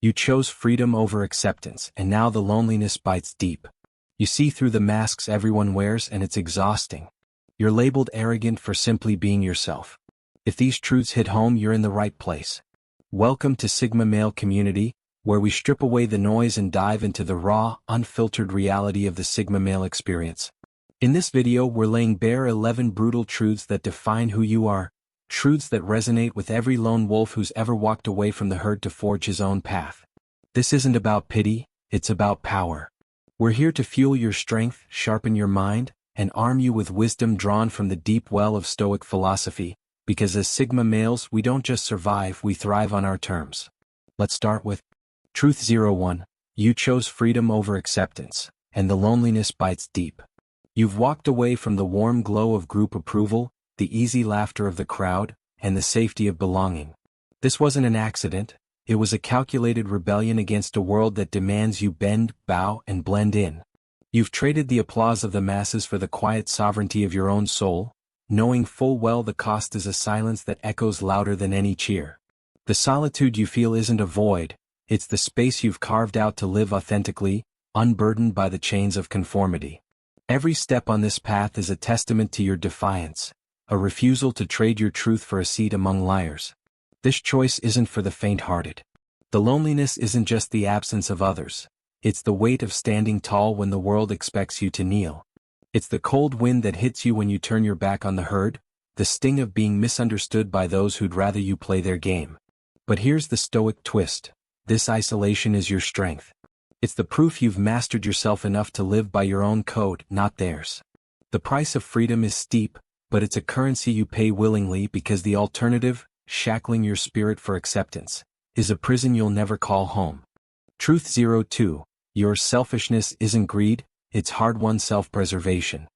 You chose freedom over acceptance, and now the loneliness bites deep. You see through the masks everyone wears, and it's exhausting. You're labeled arrogant for simply being yourself. If these truths hit home, you're in the right place. Welcome to Sigma Male Community, where we strip away the noise and dive into the raw, unfiltered reality of the Sigma Male experience. In this video, we're laying bare 11 brutal truths that define who you are, truths that resonate with every lone wolf who's ever walked away from the herd to forge his own path. This isn't about pity, it's about power. We're here to fuel your strength, sharpen your mind, and arm you with wisdom drawn from the deep well of Stoic philosophy, because as Sigma males, we don't just survive, we thrive on our terms. Let's start with Truth 01. You chose freedom over acceptance, and the loneliness bites deep. You've walked away from the warm glow of group approval, the easy laughter of the crowd, and the safety of belonging. This wasn't an accident, it was a calculated rebellion against a world that demands you bend, bow, and blend in. You've traded the applause of the masses for the quiet sovereignty of your own soul, knowing full well the cost is a silence that echoes louder than any cheer. The solitude you feel isn't a void, it's the space you've carved out to live authentically, unburdened by the chains of conformity. Every step on this path is a testament to your defiance, a refusal to trade your truth for a seat among liars. This choice isn't for the faint-hearted. The loneliness isn't just the absence of others, it's the weight of standing tall when the world expects you to kneel. It's the cold wind that hits you when you turn your back on the herd, the sting of being misunderstood by those who'd rather you play their game. But here's the Stoic twist. This isolation is your strength. It's the proof you've mastered yourself enough to live by your own code, not theirs. The price of freedom is steep, but it's a currency you pay willingly because the alternative, shackling your spirit for acceptance, is a prison you'll never call home. Truth 02. Your selfishness isn't greed, it's hard-won self-preservation.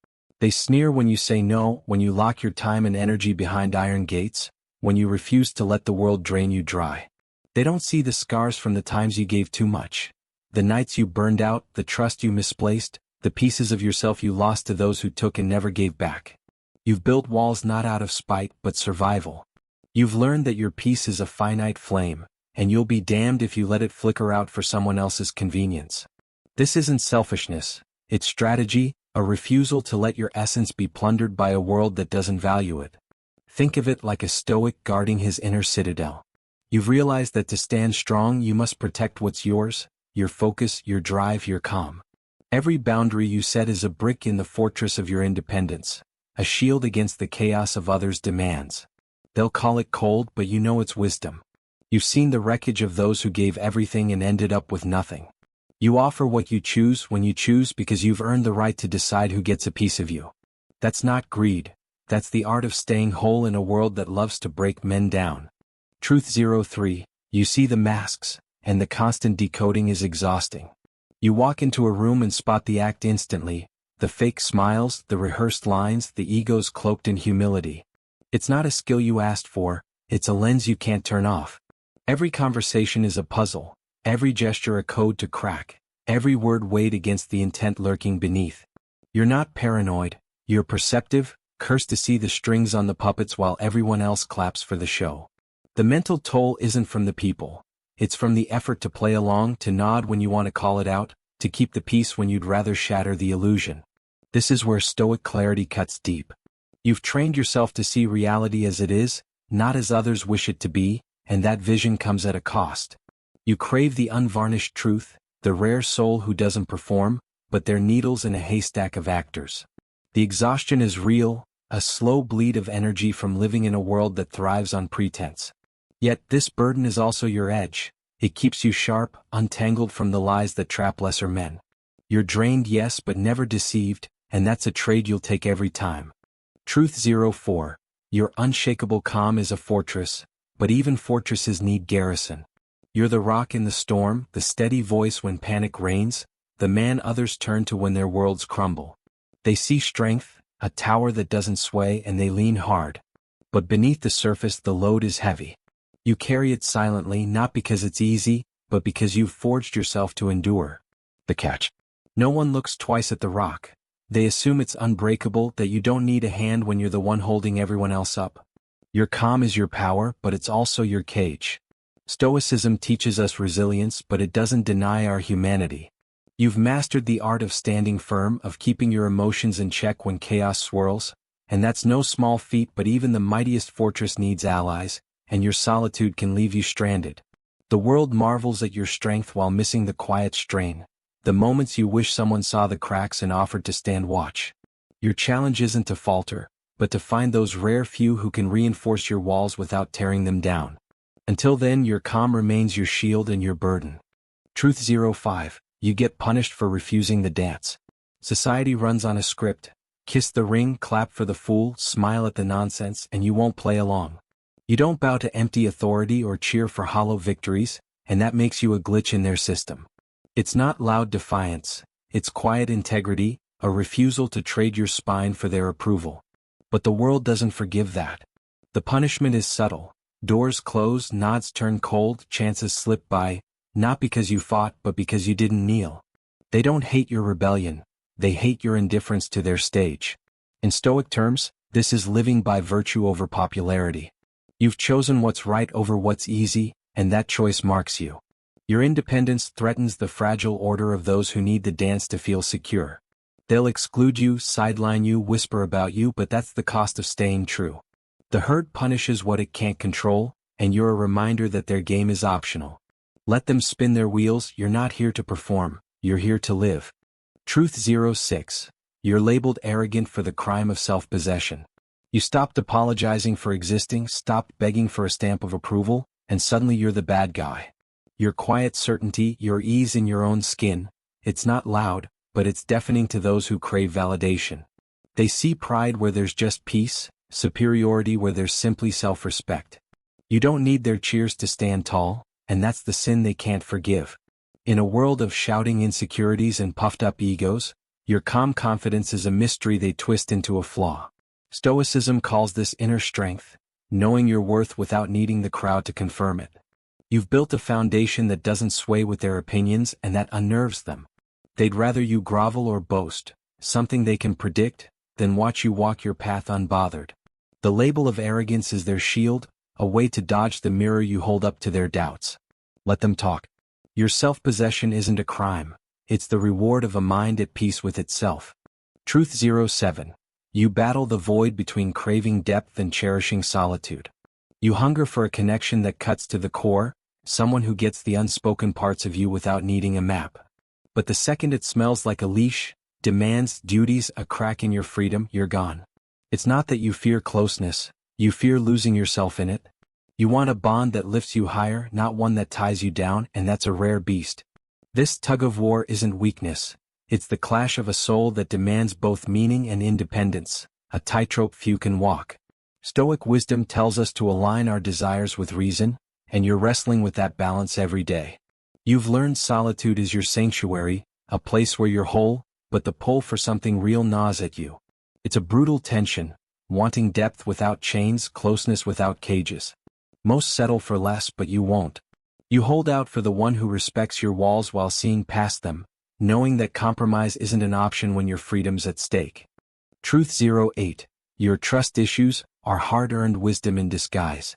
They sneer when you say no, when you lock your time and energy behind iron gates, when you refuse to let the world drain you dry. They don't see the scars from the times you gave too much, the nights you burned out, the trust you misplaced, the pieces of yourself you lost to those who took and never gave back. You've built walls not out of spite but survival. You've learned that your peace is a finite flame, and you'll be damned if you let it flicker out for someone else's convenience. This isn't selfishness, it's strategy, a refusal to let your essence be plundered by a world that doesn't value it. Think of it like a Stoic guarding his inner citadel. You've realized that to stand strong you must protect what's yours, your focus, your drive, your calm. Every boundary you set is a brick in the fortress of your independence, a shield against the chaos of others' demands. They'll call it cold, but you know it's wisdom. You've seen the wreckage of those who gave everything and ended up with nothing. You offer what you choose when you choose because you've earned the right to decide who gets a piece of you. That's not greed, that's the art of staying whole in a world that loves to break men down. Truth 03. You see the masks, and the constant decoding is exhausting. You walk into a room and spot the act instantly, the fake smiles, the rehearsed lines, the egos cloaked in humility. It's not a skill you asked for, it's a lens you can't turn off. Every conversation is a puzzle, every gesture a code to crack, every word weighed against the intent lurking beneath. You're not paranoid, you're perceptive, cursed to see the strings on the puppets while everyone else claps for the show. The mental toll isn't from the people, it's from the effort to play along, to nod when you want to call it out, to keep the peace when you'd rather shatter the illusion. This is where Stoic clarity cuts deep. You've trained yourself to see reality as it is, not as others wish it to be, and that vision comes at a cost. You crave the unvarnished truth, the rare soul who doesn't perform, but they're needles in a haystack of actors. The exhaustion is real, a slow bleed of energy from living in a world that thrives on pretense. Yet this burden is also your edge. It keeps you sharp, untangled from the lies that trap lesser men. You're drained, yes, but never deceived, and that's a trade you'll take every time. Truth 04. Your unshakable calm is a fortress, but even fortresses need garrison. You're the rock in the storm, the steady voice when panic reigns, the man others turn to when their worlds crumble. They see strength, a tower that doesn't sway, and they lean hard. But beneath the surface the load is heavy. You carry it silently, not because it's easy, but because you've forged yourself to endure. The catch. No one looks twice at the rock. They assume it's unbreakable, that you don't need a hand when you're the one holding everyone else up. Your calm is your power, but it's also your cage. Stoicism teaches us resilience, but it doesn't deny our humanity. You've mastered the art of standing firm, of keeping your emotions in check when chaos swirls, and that's no small feat, but even the mightiest fortress needs allies, and your solitude can leave you stranded. The world marvels at your strength while missing the quiet strain, the moments you wish someone saw the cracks and offered to stand watch. Your challenge isn't to falter, but to find those rare few who can reinforce your walls without tearing them down. Until then, your calm remains your shield and your burden. Truth 05. You get punished for refusing the dance. Society runs on a script. Kiss the ring, clap for the fool, smile at the nonsense, and you won't play along. You don't bow to empty authority or cheer for hollow victories, and that makes you a glitch in their system. It's not loud defiance, it's quiet integrity, a refusal to trade your spine for their approval. But the world doesn't forgive that. The punishment is subtle. Doors close, nods turn cold, chances slip by, not because you fought but because you didn't kneel. They don't hate your rebellion, they hate your indifference to their stage. In Stoic terms, this is living by virtue over popularity. You've chosen what's right over what's easy, and that choice marks you. Your independence threatens the fragile order of those who need the dance to feel secure. They'll exclude you, sideline you, whisper about you, but that's the cost of staying true. The herd punishes what it can't control, and you're a reminder that their game is optional. Let them spin their wheels, you're not here to perform, you're here to live. Truth 06. You're labeled arrogant for the crime of self-possession. You stopped apologizing for existing, stopped begging for a stamp of approval, and suddenly you're the bad guy. Your quiet certainty, your ease in your own skin, it's not loud, but it's deafening to those who crave validation. They see pride where there's just peace, superiority where there's simply self-respect. You don't need their cheers to stand tall, and that's the sin they can't forgive. In a world of shouting insecurities and puffed-up egos, your calm confidence is a mystery they twist into a flaw. Stoicism calls this inner strength, knowing your worth without needing the crowd to confirm it. You've built a foundation that doesn't sway with their opinions, and that unnerves them. They'd rather you grovel or boast, something they can predict, than watch you walk your path unbothered. The label of arrogance is their shield, a way to dodge the mirror you hold up to their doubts. Let them talk. Your self-possession isn't a crime, it's the reward of a mind at peace with itself. Truth 07. You battle the void between craving depth and cherishing solitude. You hunger for a connection that cuts to the core, someone who gets the unspoken parts of you without needing a map. But the second it smells like a leash, demands, duties, a crack in your freedom, you're gone. It's not that you fear closeness, you fear losing yourself in it. You want a bond that lifts you higher, not one that ties you down, and that's a rare beast. This tug-of-war isn't weakness, it's the clash of a soul that demands both meaning and independence, a tightrope few can walk. Stoic wisdom tells us to align our desires with reason, and you're wrestling with that balance every day. You've learned solitude is your sanctuary, a place where you're whole, but the pull for something real gnaws at you. It's a brutal tension, wanting depth without chains, closeness without cages. Most settle for less, but you won't. You hold out for the one who respects your walls while seeing past them, knowing that compromise isn't an option when your freedom's at stake. Truth 08. Your trust issues are hard-earned wisdom in disguise.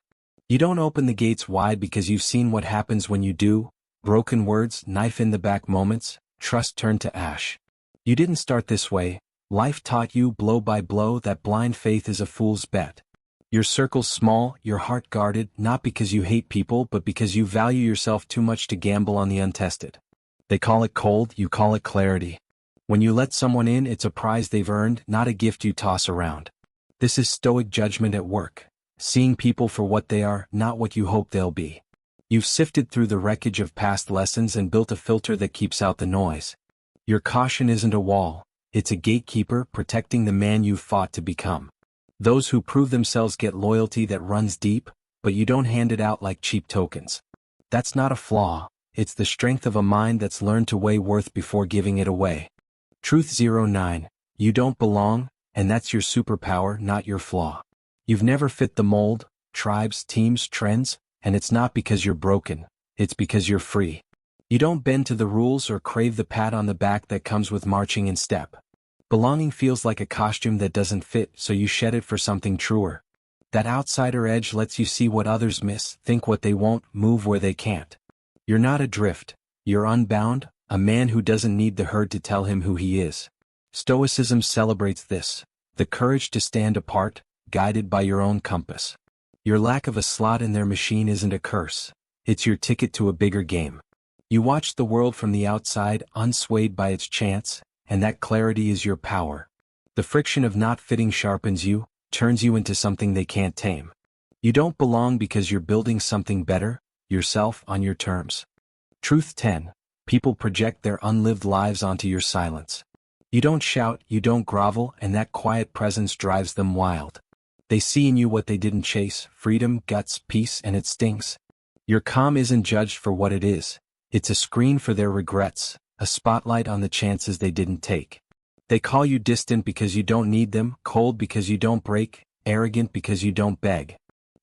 You don't open the gates wide because you've seen what happens when you do. Broken words, knife-in-the-back moments, trust turned to ash. You didn't start this way. Life taught you blow by blow that blind faith is a fool's bet. Your circle's small, your heart guarded, not because you hate people but because you value yourself too much to gamble on the untested. They call it cold, you call it clarity. When you let someone in, it's a prize they've earned, not a gift you toss around. This is Stoic judgment at work, seeing people for what they are, not what you hope they'll be. You've sifted through the wreckage of past lessons and built a filter that keeps out the noise. Your caution isn't a wall, it's a gatekeeper protecting the man you've fought to become. Those who prove themselves get loyalty that runs deep, but you don't hand it out like cheap tokens. That's not a flaw, it's the strength of a mind that's learned to weigh worth before giving it away. Truth 09. You don't belong, and that's your superpower, not your flaw. You've never fit the mold, tribes, teams, trends, and it's not because you're broken, it's because you're free. You don't bend to the rules or crave the pat on the back that comes with marching in step. Belonging feels like a costume that doesn't fit, so you shed it for something truer. That outsider edge lets you see what others miss, think what they won't, move where they can't. You're not adrift. You're unbound, a man who doesn't need the herd to tell him who he is. Stoicism celebrates this, the courage to stand apart, guided by your own compass. Your lack of a slot in their machine isn't a curse. It's your ticket to a bigger game. You watch the world from the outside, unswayed by its chance, and that clarity is your power. The friction of not fitting sharpens you, turns you into something they can't tame. You don't belong because you're building something better, yourself on your terms. Truth 10. People project their unlived lives onto your silence. You don't shout, you don't grovel, and that quiet presence drives them wild. They see in you what they didn't chase, freedom, guts, peace, and it stings. Your calm isn't judged for what it is. It's a screen for their regrets, a spotlight on the chances they didn't take. They call you distant because you don't need them, cold because you don't break, arrogant because you don't beg.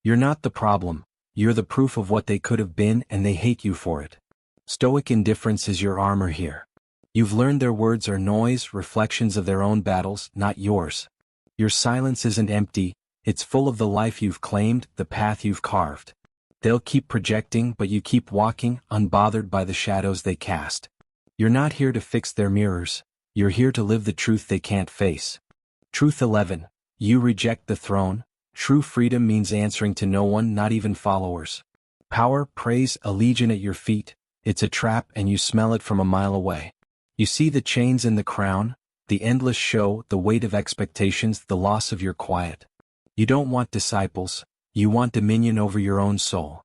You're not the problem. You're the proof of what they could have been, and they hate you for it. Stoic indifference is your armor here. You've learned their words are noise, reflections of their own battles, not yours. Your silence isn't empty, it's full of the life you've claimed, the path you've carved. They'll keep projecting, but you keep walking, unbothered by the shadows they cast. You're not here to fix their mirrors. You're here to live the truth they can't face. Truth 11. You reject the throne. True freedom means answering to no one, not even followers. Power, praise, a legion at your feet. It's a trap and you smell it from a mile away. You see the chains and the crown, the endless show, the weight of expectations, the loss of your quiet. You don't want disciples, you want dominion over your own soul.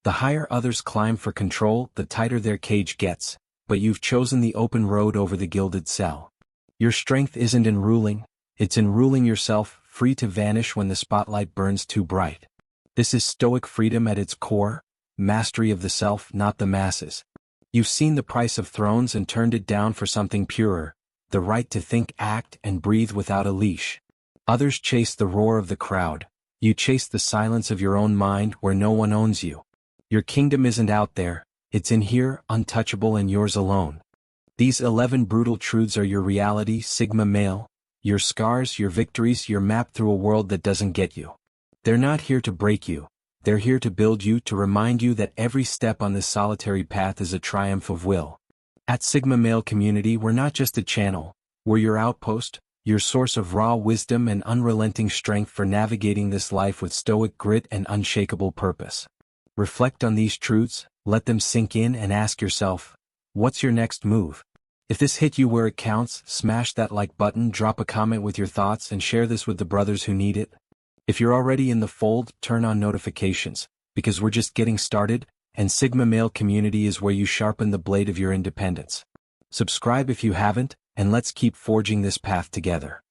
The higher others climb for control, the tighter their cage gets, but you've chosen the open road over the gilded cell. Your strength isn't in ruling, it's in ruling yourself, free to vanish when the spotlight burns too bright. This is Stoic freedom at its core, mastery of the self, not the masses. You've seen the price of thrones and turned it down for something purer, the right to think, act, and breathe without a leash. Others chase the roar of the crowd. You chase the silence of your own mind where no one owns you. Your kingdom isn't out there, it's in here, untouchable and yours alone. These 11 brutal truths are your reality, Sigma male, your scars, your victories, your map through a world that doesn't get you. They're not here to break you. They're here to build you, to remind you that every step on this solitary path is a triumph of will. At Sigma Male Community, we're not just a channel, we're your outpost, your source of raw wisdom and unrelenting strength for navigating this life with stoic grit and unshakable purpose. Reflect on these truths, let them sink in and ask yourself, what's your next move? If this hit you where it counts, smash that like button, drop a comment with your thoughts and share this with the brothers who need it. If you're already in the fold, turn on notifications, because we're just getting started, and Sigma Male Community is where you sharpen the blade of your independence. Subscribe if you haven't, and let's keep forging this path together.